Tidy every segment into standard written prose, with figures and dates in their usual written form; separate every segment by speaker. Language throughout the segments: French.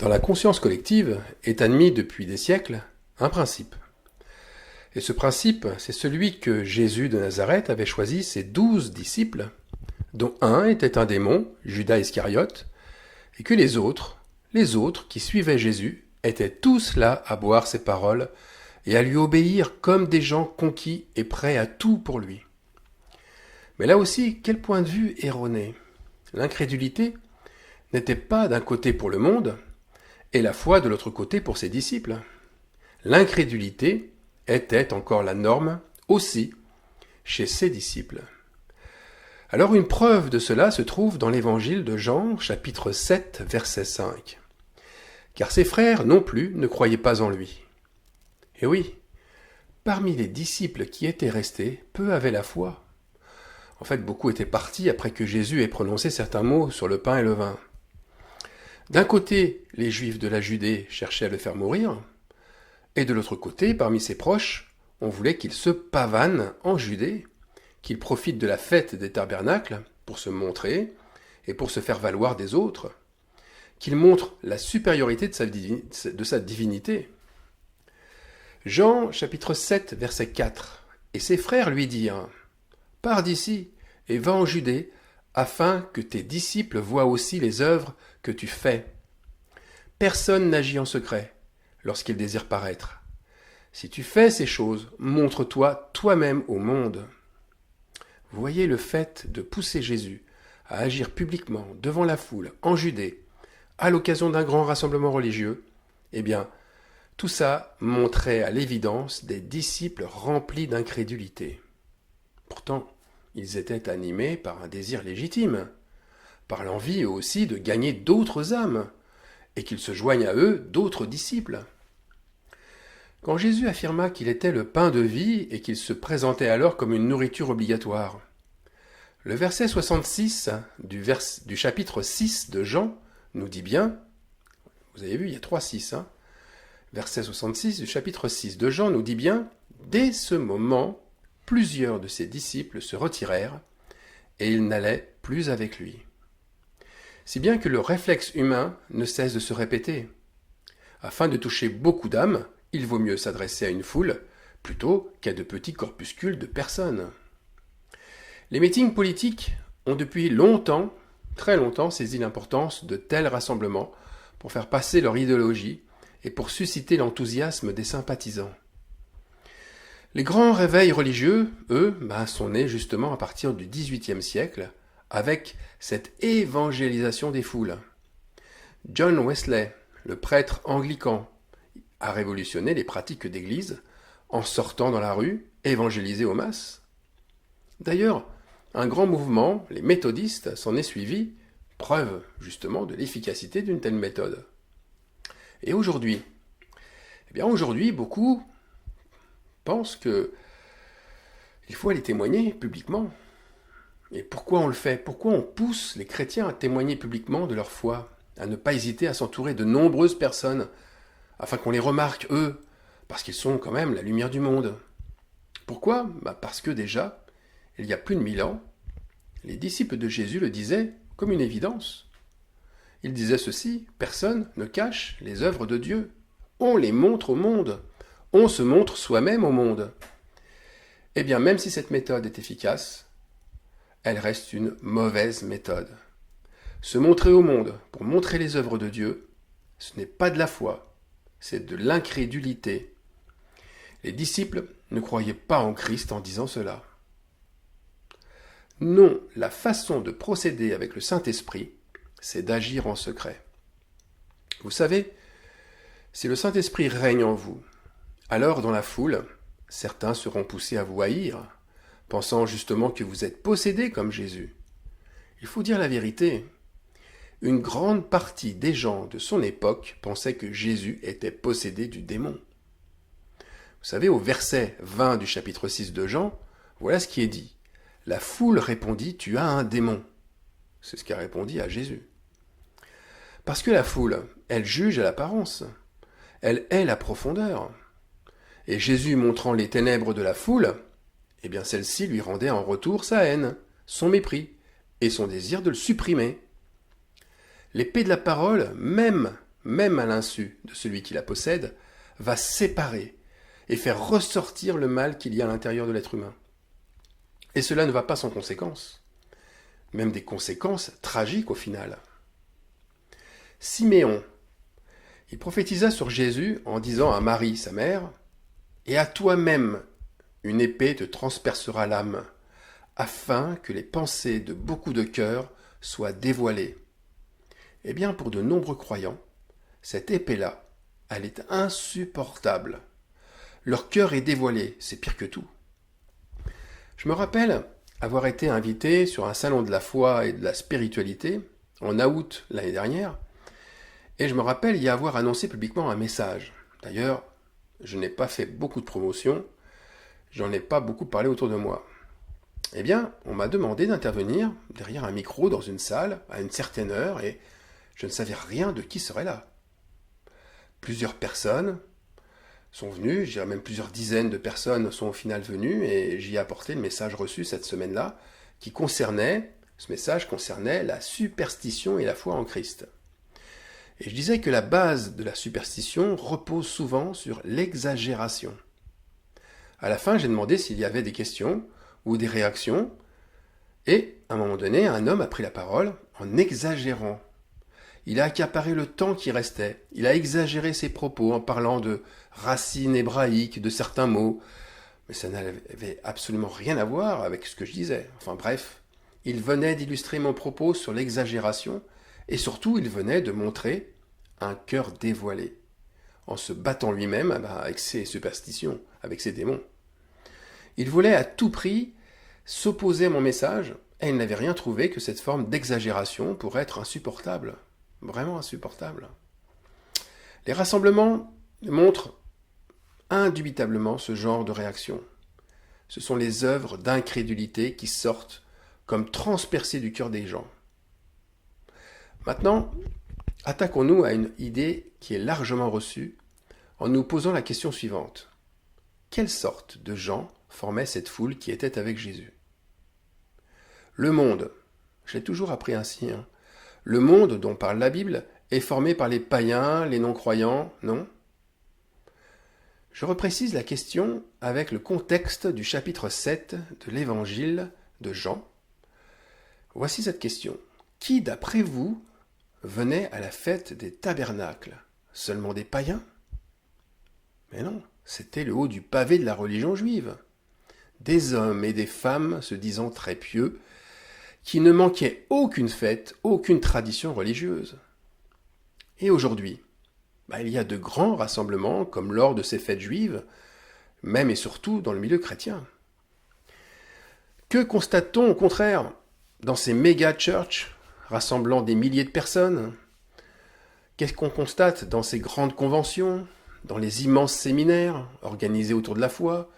Speaker 1: Dans la conscience collective est admis depuis des siècles un principe. Et ce principe, c'est celui que Jésus de Nazareth avait choisi ses 12 disciples, dont un était un démon, Judas Iscariote, et que les autres qui suivaient Jésus, étaient tous là à boire ses paroles et à lui obéir comme des gens conquis et prêts à tout pour lui. Mais là aussi, quel point de vue erroné. L'incrédulité n'était pas d'un côté pour le monde, et la foi de l'autre côté pour ses disciples. L'incrédulité était encore la norme aussi chez ses disciples. Alors une preuve de cela se trouve dans l'évangile de Jean, chapitre 7, verset 5. Car ses frères non plus ne croyaient pas en lui. Et oui, parmi les disciples qui étaient restés, peu avaient la foi. En fait, beaucoup étaient partis après que Jésus ait prononcé certains mots sur le pain et le vin. D'un côté, les Juifs de la Judée cherchaient à le faire mourir, et de l'autre côté, parmi ses proches, on voulait qu'il se pavane en Judée, qu'il profite de la fête des tabernacles pour se montrer et pour se faire valoir des autres, qu'il montre la supériorité de sa divinité. Jean, chapitre 7, verset 4. Et ses frères lui dirent : Pars d'ici et va en Judée, afin que tes disciples voient aussi les œuvres que tu fais. Personne n'agit en secret lorsqu'il désire paraître. Si tu fais ces choses, montre-toi toi-même au monde. Vous voyez le fait de pousser Jésus à agir publiquement devant la foule en Judée, à l'occasion d'un grand rassemblement religieux, eh bien, tout ça montrait à l'évidence des disciples remplis d'incrédulité. Pourtant, ils étaient animés par un désir légitime, par l'envie aussi de gagner d'autres âmes, et qu'ils se joignent à eux d'autres disciples. Quand Jésus affirma qu'il était le pain de vie et qu'il se présentait alors comme une nourriture obligatoire, le verset 66 du chapitre 6 de Jean nous dit bien, vous avez vu, il y a 3 6, verset 66 du chapitre 6 de Jean nous dit bien, dès ce moment, plusieurs de ses disciples se retirèrent et ils n'allaient plus avec lui. Si bien que le réflexe humain ne cesse de se répéter. Afin de toucher beaucoup d'âmes, il vaut mieux s'adresser à une foule plutôt qu'à de petits corpuscules de personnes. Les meetings politiques ont depuis longtemps, très longtemps, saisi l'importance de tels rassemblements pour faire passer leur idéologie et pour susciter l'enthousiasme des sympathisants. Les grands réveils religieux, eux, sont nés justement à partir du XVIIIe siècle, avec cette évangélisation des foules. John Wesley, le prêtre anglican, a révolutionné les pratiques d'église en sortant dans la rue, évangéliser aux masses. D'ailleurs, un grand mouvement, les méthodistes, s'en est suivi, preuve justement de l'efficacité d'une telle méthode. Et aujourd'hui, beaucoup pensent qu'il faut aller témoigner publiquement. Et pourquoi on le fait ? Pourquoi on pousse les chrétiens à témoigner publiquement de leur foi, à ne pas hésiter à s'entourer de nombreuses personnes, afin qu'on les remarque, eux, parce qu'ils sont quand même la lumière du monde. Pourquoi ? Parce que déjà, il y a plus de 1000 ans, les disciples de Jésus le disaient comme une évidence. Ils disaient ceci : personne ne cache les œuvres de Dieu. On les montre au monde. On se montre soi-même au monde. Eh bien, même si cette méthode est efficace, elle reste une mauvaise méthode. Se montrer au monde pour montrer les œuvres de Dieu, ce n'est pas de la foi, c'est de l'incrédulité. Les disciples ne croyaient pas en Christ en disant cela. Non, la façon de procéder avec le Saint-Esprit, c'est d'agir en secret. Vous savez, si le Saint-Esprit règne en vous, alors dans la foule, certains seront poussés à vous haïr, pensant justement que vous êtes possédés comme Jésus. Il faut dire la vérité. Une grande partie des gens de son époque pensaient que Jésus était possédé du démon. Vous savez, au verset 20 du chapitre 6 de Jean, voilà ce qui est dit. La foule répondit : tu as un démon. C'est ce qu'a répondu à Jésus. Parce que la foule, elle juge à l'apparence. Elle hait la profondeur. Et Jésus montrant les ténèbres de la foule, eh bien celle-ci lui rendait en retour sa haine, son mépris et son désir de le supprimer. L'épée de la parole, même même à l'insu de celui qui la possède, va séparer et faire ressortir le mal qu'il y a à l'intérieur de l'être humain. Et cela ne va pas sans conséquences, même des conséquences tragiques au final. Siméon, il prophétisa sur Jésus en disant à Marie, sa mère, « Et à toi-même, une épée te transpercera l'âme, afin que les pensées de beaucoup de cœurs soient dévoilées. » Eh bien, pour de nombreux croyants, cette épée-là, elle est insupportable. Leur cœur est dévoilé, c'est pire que tout. Je me rappelle avoir été invité sur un salon de la foi et de la spiritualité en août l'année dernière, et je me rappelle y avoir annoncé publiquement un message. D'ailleurs, je n'ai pas fait beaucoup de promotion, j'en ai pas beaucoup parlé autour de moi. Eh bien, on m'a demandé d'intervenir derrière un micro dans une salle à une certaine heure et je ne savais rien de qui serait là. Plusieurs personnes sont venues, je dirais même plusieurs dizaines de personnes sont au final venues et j'y ai apporté le message reçu cette semaine-là ce message concernait la superstition et la foi en Christ. Et je disais que la base de la superstition repose souvent sur l'exagération. À la fin, j'ai demandé s'il y avait des questions ou des réactions, et à un moment donné, un homme a pris la parole en exagérant. Il a accaparé le temps qui restait, il a exagéré ses propos en parlant de racines hébraïques, de certains mots, mais ça n'avait absolument rien à voir avec ce que je disais. Enfin bref, il venait d'illustrer mon propos sur l'exagération, et surtout il venait de montrer un cœur dévoilé, en se battant lui-même avec ses superstitions, avec ses démons. Il voulait à tout prix s'opposer à mon message, et il n'avait rien trouvé que cette forme d'exagération pour être insupportable. Vraiment insupportable. Les rassemblements montrent indubitablement ce genre de réaction. Ce sont les œuvres d'incrédulité qui sortent comme transpercées du cœur des gens. Maintenant, attaquons-nous à une idée qui est largement reçue en nous posant la question suivante. Quelle sorte de gens formait cette foule qui était avec Jésus? Le monde, je l'ai toujours appris ainsi, le monde dont parle la Bible est formé par les païens, les non-croyants, non? Je reprécise la question avec le contexte du chapitre 7 de l'évangile de Jean. Voici cette question. Qui, d'après vous, venait à la fête des tabernacles? Seulement des païens? Mais non, c'était le haut du pavé de la religion juive. Des hommes et des femmes se disant très pieux, qui ne manquaient aucune fête, aucune tradition religieuse. Et aujourd'hui, il y a de grands rassemblements, comme lors de ces fêtes juives, même et surtout dans le milieu chrétien. Que constate-t-on au contraire dans ces méga-churches rassemblant des milliers de personnes? Qu'est-ce qu'on constate dans ces grandes conventions, dans les immenses séminaires organisés autour de la foi,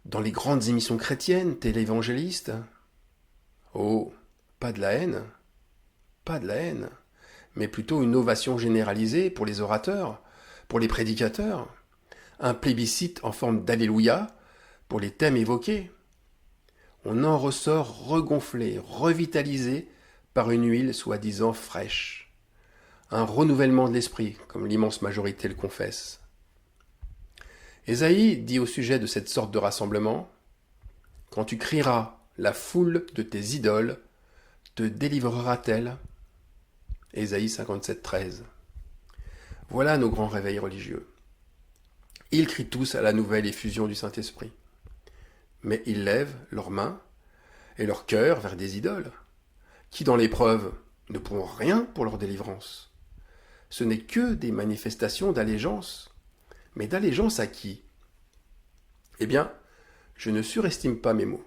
Speaker 1: dans les grandes émissions chrétiennes, téléévangélistes? Oh, pas de la haine, mais plutôt une ovation généralisée pour les orateurs, pour les prédicateurs, un plébiscite en forme d'alléluia pour les thèmes évoqués. On en ressort regonflé, revitalisé par une huile soi-disant fraîche, un renouvellement de l'esprit, comme l'immense majorité le confesse. Ésaïe dit au sujet de cette sorte de rassemblement, « Quand tu crieras, la foule de tes idoles te délivrera-t-elle » Ésaïe 57, 13. Voilà nos grands réveils religieux. Ils crient tous à la nouvelle effusion du Saint-Esprit. Mais ils lèvent leurs mains et leur cœur vers des idoles, qui dans l'épreuve ne pourront rien pour leur délivrance. Ce n'est que des manifestations d'allégeance. Mais d'allégeance à qui? Eh bien, je ne surestime pas mes mots.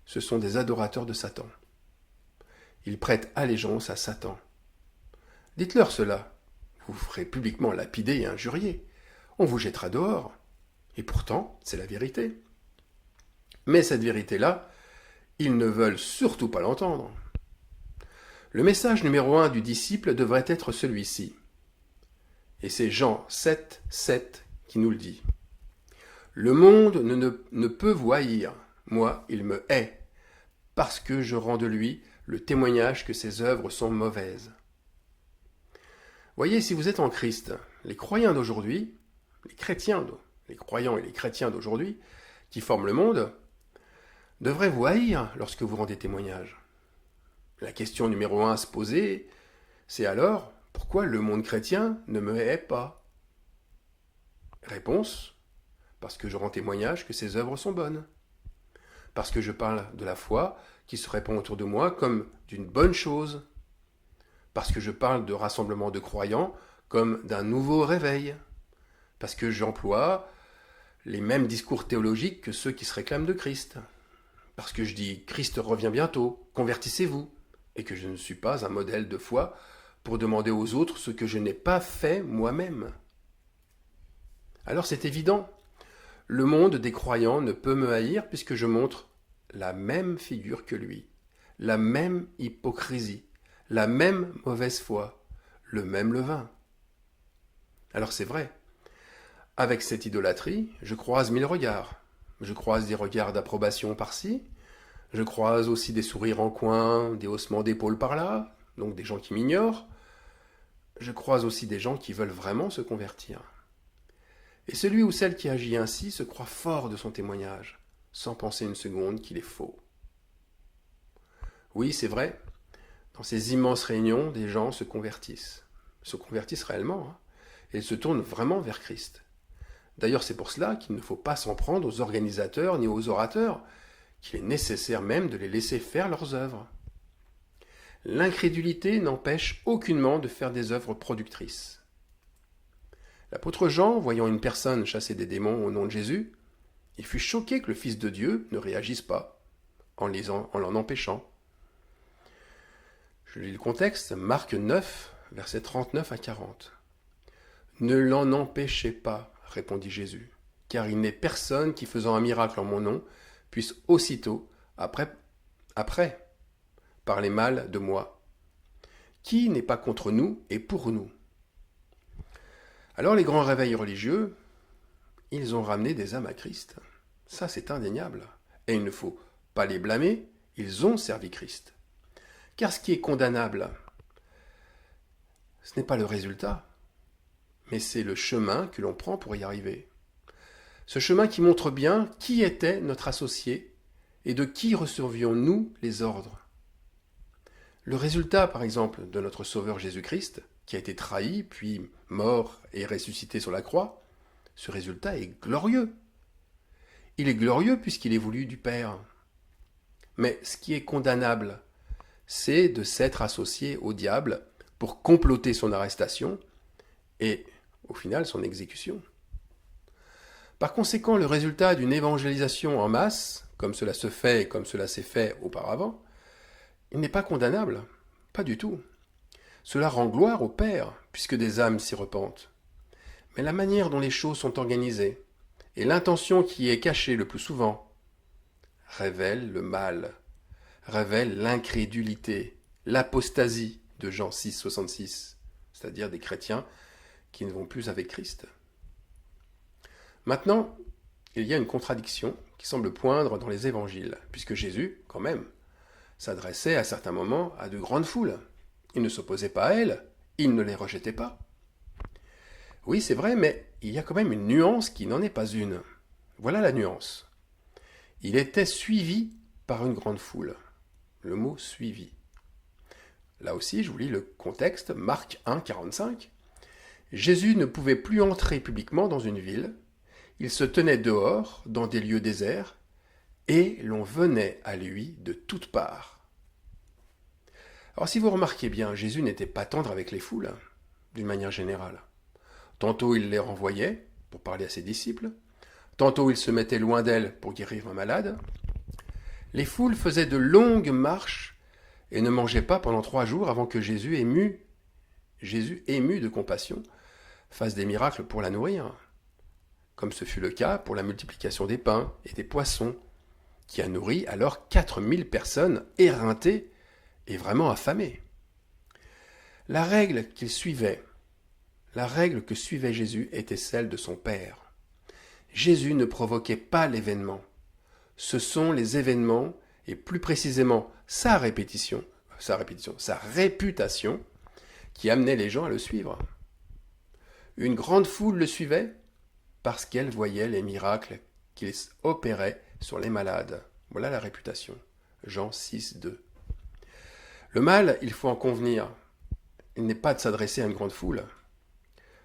Speaker 1: Ce sont des adorateurs de Satan. Ils prêtent allégeance à Satan. Dites-leur cela. Vous vous ferez publiquement lapider et injurier. On vous jettera dehors. Et pourtant, c'est la vérité. Mais cette vérité-là, ils ne veulent surtout pas l'entendre. Le message numéro 1 du disciple devrait être celui-ci. Et c'est Jean 7, 7 qui nous le dit. Le monde ne peut vous haïr. Moi, il me hait, parce que je rends de lui le témoignage que ses œuvres sont mauvaises. Voyez, si vous êtes en Christ, les croyants d'aujourd'hui, les croyants et les chrétiens d'aujourd'hui, qui forment le monde, devraient vous haïr lorsque vous rendez témoignage. La question numéro 1 à se poser, c'est alors, pourquoi le monde chrétien ne me hait pas? Réponse, parce que je rends témoignage que ses œuvres sont bonnes. Parce que je parle de la foi qui se répand autour de moi comme d'une bonne chose. Parce que je parle de rassemblement de croyants comme d'un nouveau réveil. Parce que j'emploie les mêmes discours théologiques que ceux qui se réclament de Christ. Parce que je dis Christ revient bientôt, convertissez-vous, et que je ne suis pas un modèle de foi pour demander aux autres ce que je n'ai pas fait moi-même. Alors c'est évident, le monde des croyants ne peut me haïr puisque je montre la même figure que lui, la même hypocrisie, la même mauvaise foi, le même levain. Alors c'est vrai, avec cette idolâtrie, je croise 1000 regards. Je croise des regards d'approbation par-ci, je croise aussi des sourires en coin, des haussements d'épaules par-là, donc des gens qui m'ignorent. Je croise aussi des gens qui veulent vraiment se convertir. Et celui ou celle qui agit ainsi se croit fort de son témoignage, sans penser une seconde qu'il est faux. Oui, c'est vrai, dans ces immenses réunions, des gens se convertissent réellement, hein, et se tournent vraiment vers Christ. D'ailleurs, c'est pour cela qu'il ne faut pas s'en prendre aux organisateurs ni aux orateurs, qu'il est nécessaire même de les laisser faire leurs œuvres. L'incrédulité n'empêche aucunement de faire des œuvres productrices. L'apôtre Jean, voyant une personne chasser des démons au nom de Jésus, il fut choqué que le Fils de Dieu ne réagisse pas en l'en empêchant. Je lis le contexte, Marc 9, versets 39 à 40. « Ne l'en empêchez pas, répondit Jésus, car il n'est personne qui, faisant un miracle en mon nom, puisse aussitôt, après parler mal de moi. Qui n'est pas contre nous et pour nous ?» Alors les grands réveils religieux, ils ont ramené des âmes à Christ. Ça, c'est indéniable. Et il ne faut pas les blâmer, ils ont servi Christ. Car ce qui est condamnable, ce n'est pas le résultat, mais c'est le chemin que l'on prend pour y arriver. Ce chemin qui montre bien qui était notre associé et de qui recevions-nous les ordres. Le résultat, par exemple, de notre Sauveur Jésus-Christ, qui a été trahi, puis mort et ressuscité sur la croix, ce résultat est glorieux. Il est glorieux puisqu'il est voulu du Père. Mais ce qui est condamnable, c'est de s'être associé au diable pour comploter son arrestation et, au final, son exécution. Par conséquent, le résultat d'une évangélisation en masse, comme cela se fait et comme cela s'est fait auparavant, il n'est pas condamnable, pas du tout. Cela rend gloire au Père, puisque des âmes s'y repentent. Mais la manière dont les choses sont organisées, et l'intention qui y est cachée le plus souvent, révèlent le mal, révèlent l'incrédulité, l'apostasie de Jean 6, 66, c'est-à-dire des chrétiens qui ne vont plus avec Christ. Maintenant, il y a une contradiction qui semble poindre dans les évangiles, puisque Jésus, quand même, s'adressait à certains moments à de grandes foules. Il ne s'opposait pas à elles, il ne les rejetait pas. Oui, c'est vrai, mais il y a quand même une nuance qui n'en est pas une. Voilà la nuance. Il était suivi par une grande foule. Le mot suivi. Là aussi, je vous lis le contexte, Marc 1, 45. Jésus ne pouvait plus entrer publiquement dans une ville. Il se tenait dehors, dans des lieux déserts, et l'on venait à lui de toutes parts. Alors si vous remarquez bien, Jésus n'était pas tendre avec les foules, d'une manière générale. Tantôt il les renvoyait pour parler à ses disciples, tantôt il se mettait loin d'elles pour guérir un malade. Les foules faisaient de longues marches et ne mangeaient pas pendant 3 jours avant que Jésus, ému de compassion, fasse des miracles pour la nourrir, comme ce fut le cas pour la multiplication des pains et des poissons, qui a nourri alors 4000 personnes éreintées et vraiment affamées. La règle que suivait Jésus était celle de son Père. Jésus ne provoquait pas l'événement. Ce sont les événements, et plus précisément sa réputation, qui amenait les gens à le suivre. Une grande foule le suivait parce qu'elle voyait les miracles qu'il opérait sur les malades. Voilà la réputation. Jean 6, 2. Le mal, il faut en convenir, il n'est pas de s'adresser à une grande foule.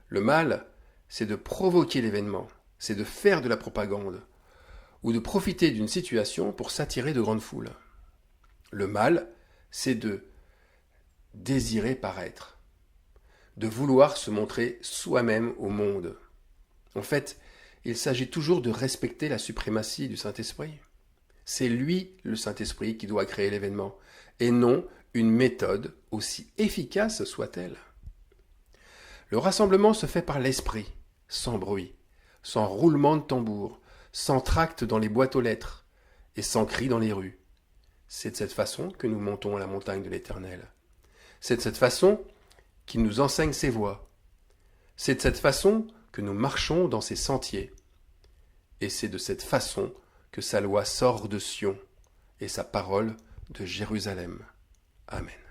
Speaker 1: Le mal, c'est de provoquer l'événement, c'est de faire de la propagande, ou de profiter d'une situation pour s'attirer de grandes foules. Le mal, c'est de désirer paraître, de vouloir se montrer soi-même au monde. En fait, il s'agit toujours de respecter la suprématie du Saint-Esprit. C'est lui, le Saint-Esprit, qui doit créer l'événement, et non une méthode, aussi efficace soit-elle. Le rassemblement se fait par l'Esprit, sans bruit, sans roulement de tambour, sans tract dans les boîtes aux lettres, et sans cris dans les rues. C'est de cette façon que nous montons à la montagne de l'Éternel. C'est de cette façon qu'il nous enseigne ses voies. C'est de cette façon que nous marchons dans ses sentiers. Et c'est de cette façon que sa loi sort de Sion et sa parole de Jérusalem. Amen.